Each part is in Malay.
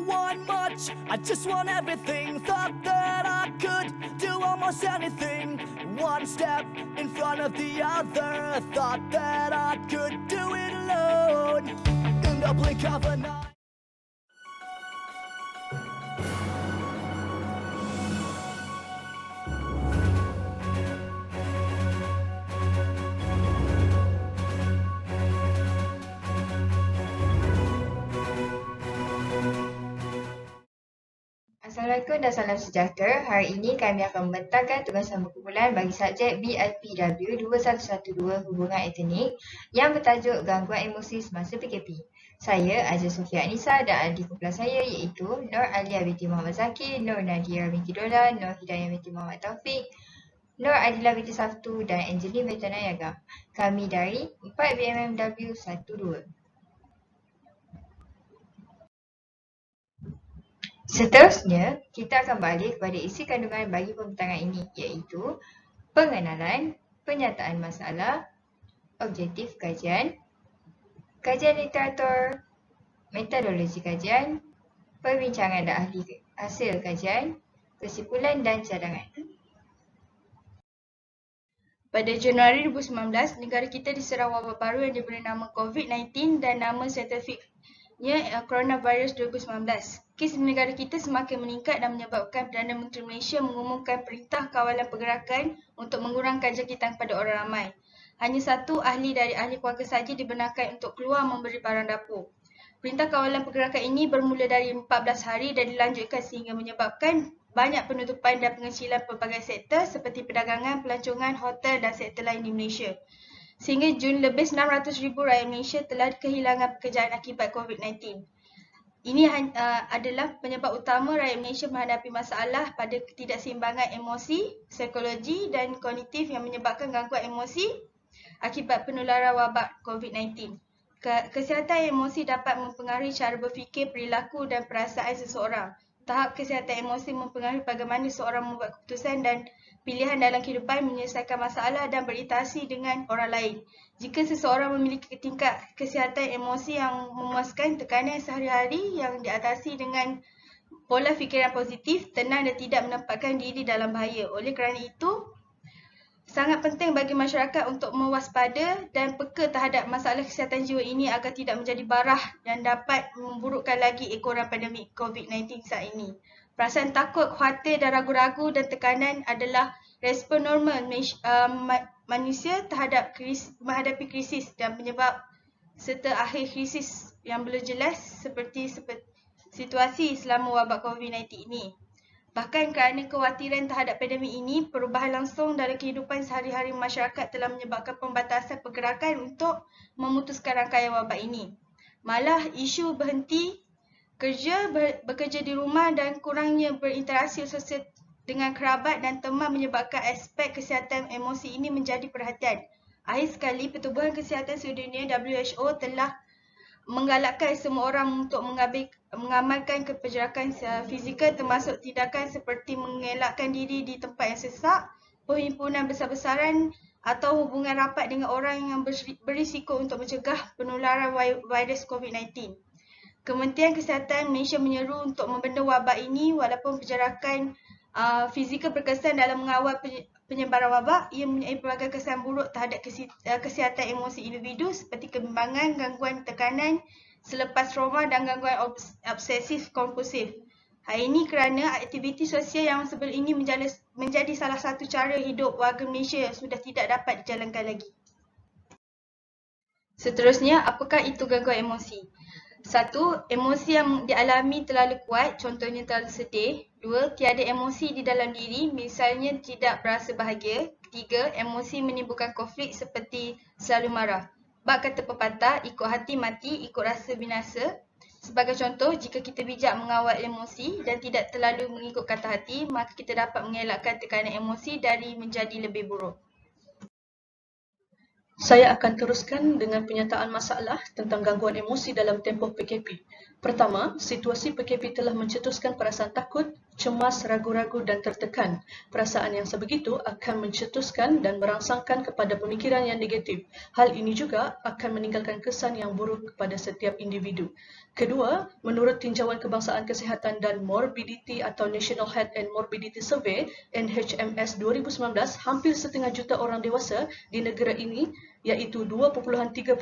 want much, I just want everything. Thought that I could do almost anything. One step in front of the other. Thought that I could do it alone. In the blink of an eye. Assalamualaikum dan salam sejahtera. Hari ini kami akan membentangkan tugasan berkumpulan bagi subjek BIPW 2112 Hubungan Etnik yang bertajuk Gangguan Emosi Semasa PKP. Saya Aziz Sofia Anissa dan adik kumpulan saya iaitu Nur Alia binti Muhammad Zaki, Nur Nadia binti Dola, Nur Hidayah binti Muhammad Taufik, Nur Adila binti Saftu dan Angelin binti Nayaga. Kami dari 4BMMW 12. Seterusnya, kita akan balik kepada isi kandungan bagi pembentangan ini iaitu pengenalan, penyataan masalah, objektif kajian, kajian literatur, metodologi kajian, perbincangan dan ahli hasil kajian, kesimpulan dan cadangan. Pada Januari 2019, negara kita diserang wabak baru yang diberi nama COVID-19 dan nama saintifiknya Coronavirus 2019. Kes di negara kita semakin meningkat dan menyebabkan Perdana Menteri Malaysia mengumumkan Perintah Kawalan Pergerakan untuk mengurangkan jangkitan kepada orang ramai. Hanya satu ahli dari ahli keluarga saja dibenarkan untuk keluar memberi barang dapur. Perintah Kawalan Pergerakan ini bermula dari 14 hari dan dilanjutkan sehingga menyebabkan banyak penutupan dan pengecilan pelbagai sektor seperti perdagangan, pelancongan, hotel dan sektor lain di Malaysia. Sehingga Jun lebih 600,000 rakyat Malaysia telah kehilangan pekerjaan akibat COVID-19. Ini adalah penyebab utama rakyat Malaysia menghadapi masalah pada ketidakseimbangan emosi, psikologi dan kognitif yang menyebabkan gangguan emosi akibat penularan wabak COVID-19. Kesihatan emosi dapat mempengaruhi cara berfikir, perilaku dan perasaan seseorang. Tahap kesihatan emosi mempengaruhi bagaimana seseorang membuat keputusan dan pilihan dalam kehidupan, menyelesaikan masalah dan berinteraksi dengan orang lain. Jika seseorang memiliki tingkat kesihatan emosi yang memuaskan, tekanan sehari-hari yang diatasi dengan pola fikiran positif, tenang dan tidak menempatkan diri dalam bahaya. Oleh kerana itu, sangat penting bagi masyarakat untuk mewaspada dan peka terhadap masalah kesihatan jiwa ini agar tidak menjadi barah dan dapat memburukkan lagi ekoran pandemik COVID-19 saat ini. Perasaan takut, khawatir dan ragu-ragu dan tekanan adalah respon normal manusia terhadap menghadapi krisis dan penyebab serta akhir krisis yang belum jelas seperti situasi selama wabak COVID-19 ini. Bahkan kerana kekhawatiran terhadap pandemik ini, perubahan langsung dalam kehidupan sehari-hari masyarakat telah menyebabkan pembatasan pergerakan untuk memutuskan rangkaian wabak ini. Malah isu berhenti kerja, bekerja di rumah dan kurangnya berinteraksi sosial dengan kerabat dan teman menyebabkan aspek kesihatan emosi ini menjadi perhatian. Akhir sekali, Pertubuhan Kesihatan Sedunia WHO telah menggalakkan semua orang untuk mengamalkan keperjarakan fizikal termasuk tindakan seperti mengelakkan diri di tempat yang sesak, perhimpunan besar-besaran atau hubungan rapat dengan orang yang berisiko untuk mencegah penularan virus COVID-19. Kementerian Kesihatan Malaysia menyeru untuk membenda wabak ini walaupun perjarakan fizikal berkesan dalam mengawal penyebaran wabak. Ia mempunyai pelbagai kesan buruk terhadap kesihatan emosi individu seperti kebimbangan, gangguan tekanan selepas trauma dan gangguan obsesif kompulsif. Hal ini kerana aktiviti sosial yang sebelum ini menjadi salah satu cara hidup warga Malaysia yang sudah tidak dapat dijalankan lagi. Seterusnya, apakah itu gangguan emosi? 1. Emosi yang dialami terlalu kuat, contohnya terlalu sedih. 2. Tiada emosi di dalam diri, misalnya tidak berasa bahagia. 3. Emosi menimbulkan konflik seperti selalu marah. Bab kata pepatah, ikut hati mati, ikut rasa binasa. Sebagai contoh, jika kita bijak mengawal emosi dan tidak terlalu mengikut kata hati, maka kita dapat mengelakkan tekanan emosi dari menjadi lebih buruk. Saya akan teruskan dengan penyataan masalah tentang gangguan emosi dalam tempoh PKP. Pertama, situasi PKP telah mencetuskan perasaan takut, cemas, ragu-ragu dan tertekan. Perasaan yang sebegitu akan mencetuskan dan merangsangkan kepada pemikiran yang negatif. Hal ini juga akan meninggalkan kesan yang buruk kepada setiap individu. Kedua, menurut Tinjauan Kebangsaan Kesihatan dan Morbidity atau National Health and Morbidity Survey NHMS 2019, hampir setengah juta orang dewasa di negara ini iaitu 2.3%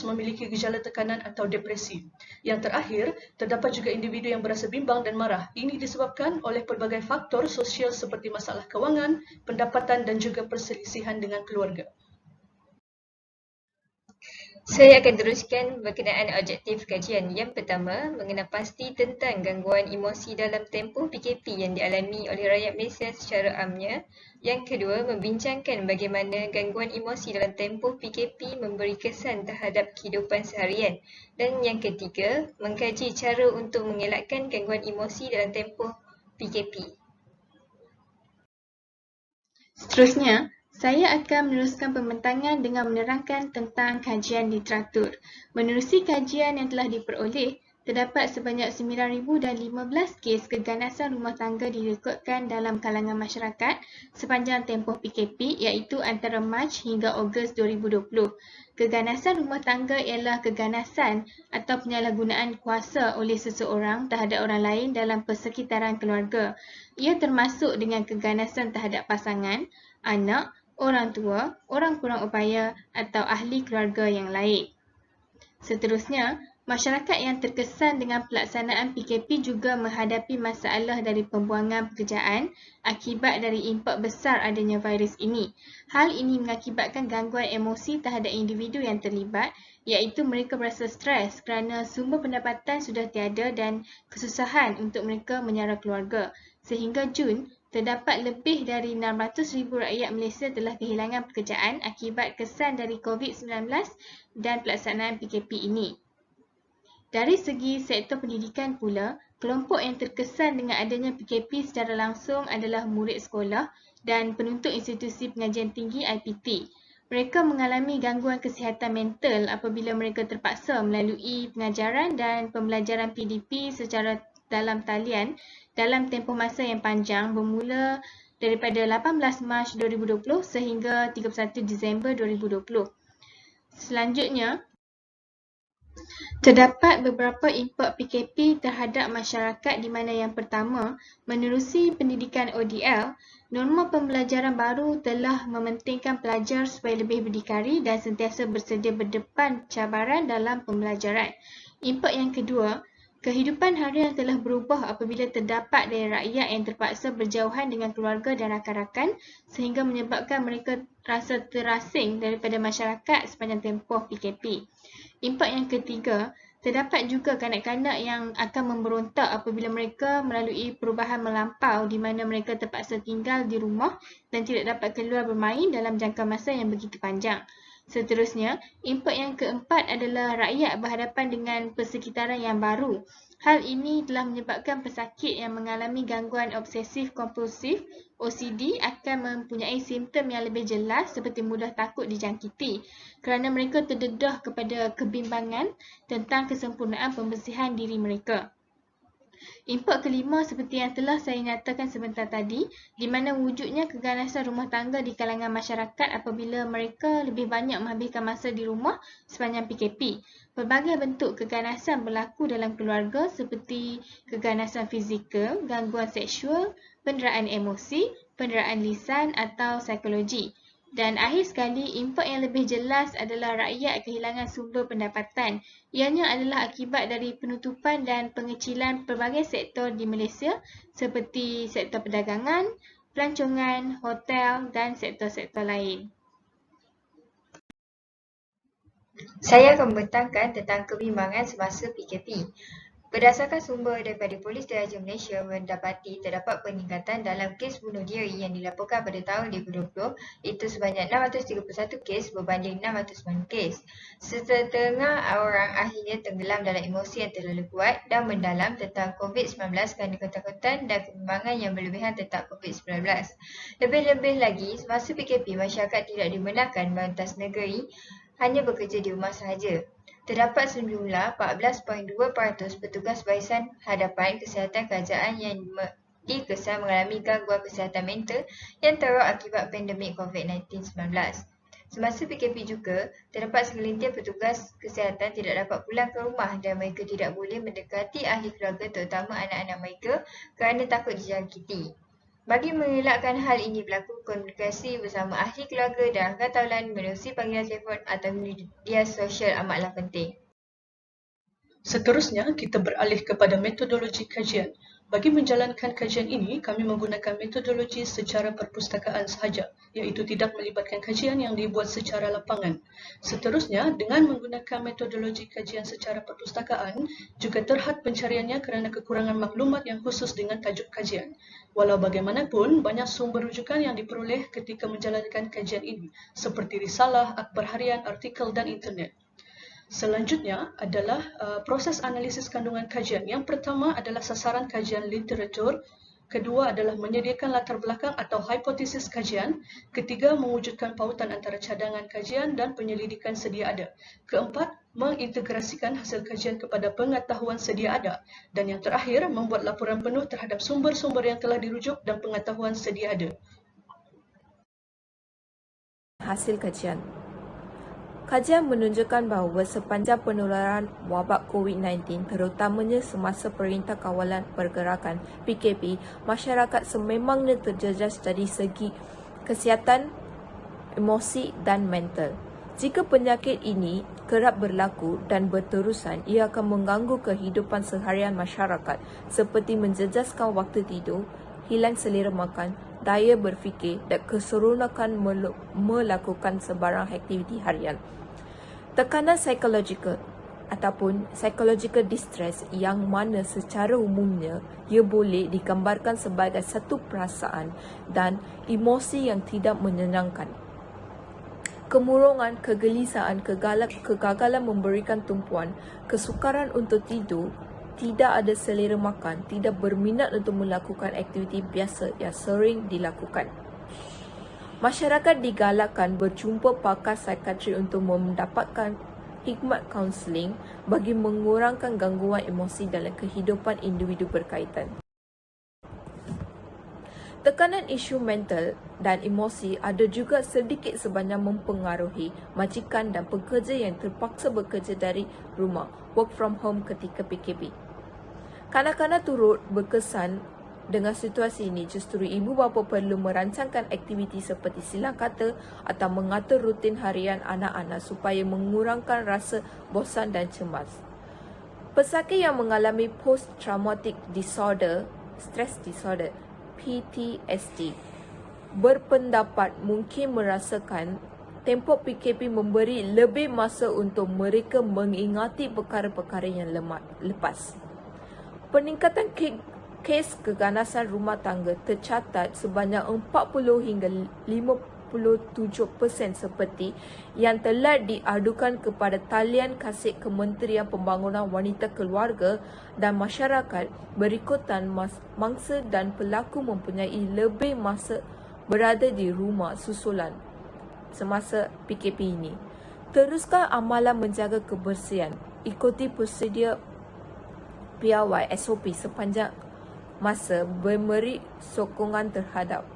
memiliki gejala tekanan atau depresi. Yang terakhir, terdapat juga individu yang berasa bimbang dan marah. Ini disebabkan oleh pelbagai faktor sosial seperti masalah kewangan, pendapatan dan juga perselisihan dengan keluarga. Saya akan teruskan berkenaan objektif kajian. Yang pertama, mengenal pasti tentang gangguan emosi dalam tempoh PKP yang dialami oleh rakyat Malaysia secara amnya. Yang kedua, membincangkan bagaimana gangguan emosi dalam tempoh PKP memberi kesan terhadap kehidupan seharian. Dan yang ketiga, mengkaji cara untuk mengelakkan gangguan emosi dalam tempoh PKP. Seterusnya, saya akan meneruskan pembentangan dengan menerangkan tentang kajian literatur. Menerusi kajian yang telah diperoleh, terdapat sebanyak 9,015 kes keganasan rumah tangga direkodkan dalam kalangan masyarakat sepanjang tempoh PKP iaitu antara Mac hingga Ogos 2020. Keganasan rumah tangga ialah keganasan atau penyalahgunaan kuasa oleh seseorang terhadap orang lain dalam persekitaran keluarga. Ia termasuk dengan keganasan terhadap pasangan, anak, orang tua, orang kurang upaya atau ahli keluarga yang lain. Seterusnya, masyarakat yang terkesan dengan pelaksanaan PKP juga menghadapi masalah dari pembuangan pekerjaan akibat dari impak besar adanya virus ini. Hal ini mengakibatkan gangguan emosi terhadap individu yang terlibat, iaitu mereka berasa stres kerana sumber pendapatan sudah tiada dan kesusahan untuk mereka menyara keluarga. Sehingga Jun, terdapat lebih dari 600,000 rakyat Malaysia telah kehilangan pekerjaan akibat kesan dari COVID-19 dan pelaksanaan PKP ini. Dari segi sektor pendidikan pula, kelompok yang terkesan dengan adanya PKP secara langsung adalah murid sekolah dan penuntut institusi pengajian tinggi IPT. Mereka mengalami gangguan kesihatan mental apabila mereka terpaksa melalui pengajaran dan pembelajaran PDP secara dalam talian dalam tempoh masa yang panjang bermula daripada 18 Mac 2020 sehingga 31 Disember 2020. Selanjutnya, terdapat beberapa impak PKP terhadap masyarakat di mana yang pertama, menerusi pendidikan ODL, norma pembelajaran baru telah mementingkan pelajar supaya lebih berdikari dan sentiasa bersedia berdepan cabaran dalam pembelajaran. Impak yang kedua, kehidupan harian telah berubah apabila terdapat dari rakyat yang terpaksa berjauhan dengan keluarga dan rakan-rakan sehingga menyebabkan mereka rasa terasing daripada masyarakat sepanjang tempoh PKP. Impak yang ketiga, terdapat juga kanak-kanak yang akan memberontak apabila mereka melalui perubahan melampau di mana mereka terpaksa tinggal di rumah dan tidak dapat keluar bermain dalam jangka masa yang begitu panjang. Seterusnya, impak yang keempat adalah rakyat berhadapan dengan persekitaran yang baru. Hal ini telah menyebabkan pesakit yang mengalami gangguan obsesif kompulsif OCD akan mempunyai simptom yang lebih jelas seperti mudah takut dijangkiti kerana mereka terdedah kepada kebimbangan tentang kesempurnaan pembersihan diri mereka. Impak kelima seperti yang telah saya nyatakan sebentar tadi, di mana wujudnya keganasan rumah tangga di kalangan masyarakat apabila mereka lebih banyak menghabiskan masa di rumah sepanjang PKP. Pelbagai bentuk keganasan berlaku dalam keluarga seperti keganasan fizikal, gangguan seksual, penderaan emosi, penderaan lisan atau psikologi. Dan akhir sekali, impak yang lebih jelas adalah rakyat kehilangan sumber pendapatan. Ianya adalah akibat dari penutupan dan pengecilan pelbagai sektor di Malaysia seperti sektor perdagangan, pelancongan, hotel dan sektor-sektor lain. Saya akan membentangkan tentang kebimbangan semasa PKP. Berdasarkan sumber daripada Polis Diraja Malaysia mendapati terdapat peningkatan dalam kes bunuh diri yang dilaporkan pada tahun 2020 iaitu sebanyak 631 kes berbanding 609 kes. Setengah orang akhirnya tenggelam dalam emosi yang terlalu kuat dan mendalam tentang COVID-19 kerana ketakutan dan kebimbangan yang berlebihan tentang COVID-19. Lebih-lebih lagi, semasa PKP masyarakat tidak dibenarkan melintas negeri, hanya bekerja di rumah sahaja. Terdapat sejumlah 14.2% petugas barisan hadapan kesihatan kerajaan yang dikesan mengalami gangguan kesihatan mental yang teruk akibat pandemik COVID-19-19. Semasa PKP juga, terdapat segelintir petugas kesihatan tidak dapat pulang ke rumah dan mereka tidak boleh mendekati ahli keluarga terutama anak-anak mereka kerana takut dijangkiti. Bagi mengelakkan hal ini berlaku, komunikasi bersama ahli keluarga dan angkatan menerusi panggilan telefon atau media sosial amatlah penting. Seterusnya, kita beralih kepada metodologi kajian. Bagi menjalankan kajian ini, kami menggunakan metodologi secara perpustakaan sahaja, iaitu tidak melibatkan kajian yang dibuat secara lapangan. Seterusnya, dengan menggunakan metodologi kajian secara perpustakaan, juga terhad pencariannya kerana kekurangan maklumat yang khusus dengan tajuk kajian. Walau bagaimanapun, banyak sumber rujukan yang diperoleh ketika menjalankan kajian ini, seperti risalah, akhbar harian, artikel dan internet. Selanjutnya adalah proses analisis kandungan kajian. Yang pertama adalah sasaran kajian literatur. Kedua adalah menyediakan latar belakang atau hipotesis kajian. Ketiga, mewujudkan pautan antara cadangan kajian dan penyelidikan sedia ada. Keempat, mengintegrasikan hasil kajian kepada pengetahuan sedia ada. Dan yang terakhir, membuat laporan penuh terhadap sumber-sumber yang telah dirujuk dan pengetahuan sedia ada. Hasil kajian. Kajian menunjukkan bahawa sepanjang penularan wabak COVID-19, terutamanya semasa Perintah Kawalan Pergerakan PKP, masyarakat sememangnya terjejas dari segi kesihatan, emosi dan mental. Jika penyakit ini kerap berlaku dan berterusan, ia akan mengganggu kehidupan seharian masyarakat seperti menjejaskan waktu tidur, hilang selera makan, daya berfikir dan keseronokan melakukan sebarang aktiviti harian. Tekanan psikologikal ataupun psychological distress yang mana secara umumnya ia boleh digambarkan sebagai satu perasaan dan emosi yang tidak menyenangkan. Kemurungan, kegelisahan, kegagalan memberikan tumpuan, kesukaran untuk tidur, tidak ada selera makan, tidak berminat untuk melakukan aktiviti biasa yang sering dilakukan. Masyarakat digalakkan berjumpa pakar psikiatri untuk mendapatkan hikmat kaunseling bagi mengurangkan gangguan emosi dalam kehidupan individu berkaitan. Tekanan isu mental dan emosi ada juga sedikit sebanyak mempengaruhi majikan dan pekerja yang terpaksa bekerja dari rumah, work from home ketika PKP. Kanak-kanak turut berkesan dengan situasi ini. Justru ibu bapa perlu merancangkan aktiviti seperti silang kata atau mengatur rutin harian anak-anak supaya mengurangkan rasa bosan dan cemas. Pesakit yang mengalami post-traumatic disorder, stress disorder, PTSD, berpendapat mungkin merasakan tempoh PKP memberi lebih masa untuk mereka mengingati perkara-perkara yang lepas. Peningkatan kes keganasan rumah tangga tercatat sebanyak 40 hingga 57% seperti yang telah diadukan kepada talian kasih Kementerian Pembangunan Wanita Keluarga dan Masyarakat berikutan mangsa dan pelaku mempunyai lebih masa berada di rumah susulan semasa PKP ini. Teruskan amalan menjaga kebersihan. Ikuti prosedur piawai SOP sepanjang masa memberi sokongan terhadap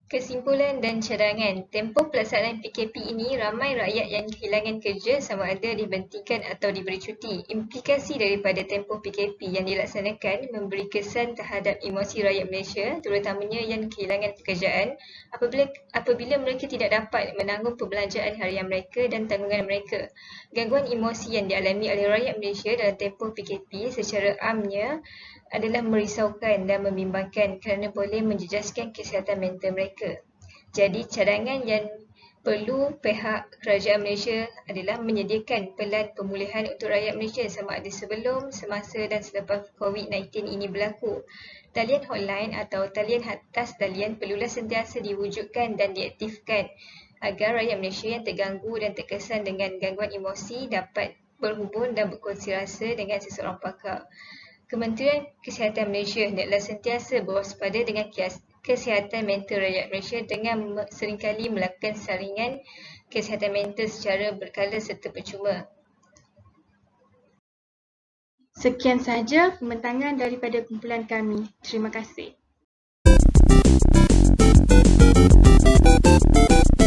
Kesimpulan dan cadangan. Tempoh pelaksanaan PKP ini, ramai rakyat yang kehilangan kerja sama ada dibentikan atau diberi cuti. Implikasi daripada tempoh PKP yang dilaksanakan memberi kesan terhadap emosi rakyat Malaysia, terutamanya yang kehilangan pekerjaan apabila mereka tidak dapat menanggung perbelanjaan harian mereka dan tanggungan mereka. Gangguan emosi yang dialami oleh rakyat Malaysia dalam tempoh PKP secara amnya adalah merisaukan dan membimbangkan kerana boleh menjejaskan kesihatan mental mereka. Jadi cadangan yang perlu pihak kerajaan Malaysia adalah menyediakan pelan pemulihan untuk rakyat Malaysia sama ada sebelum, semasa dan selepas COVID-19 ini berlaku. Talian hotline atau talian atas talian perlulah sentiasa diwujudkan dan diaktifkan agar rakyat Malaysia yang terganggu dan terkesan dengan gangguan emosi dapat berhubung dan berkongsi rasa dengan seseorang pakar. Kementerian Kesihatan Malaysia hendaklah sentiasa berwaspada dengan kesihatan mental rakyat Malaysia dengan seringkali melakukan saringan kesihatan mental secara berkala serta percuma. Sekian sahaja pembentangan daripada kumpulan kami. Terima kasih.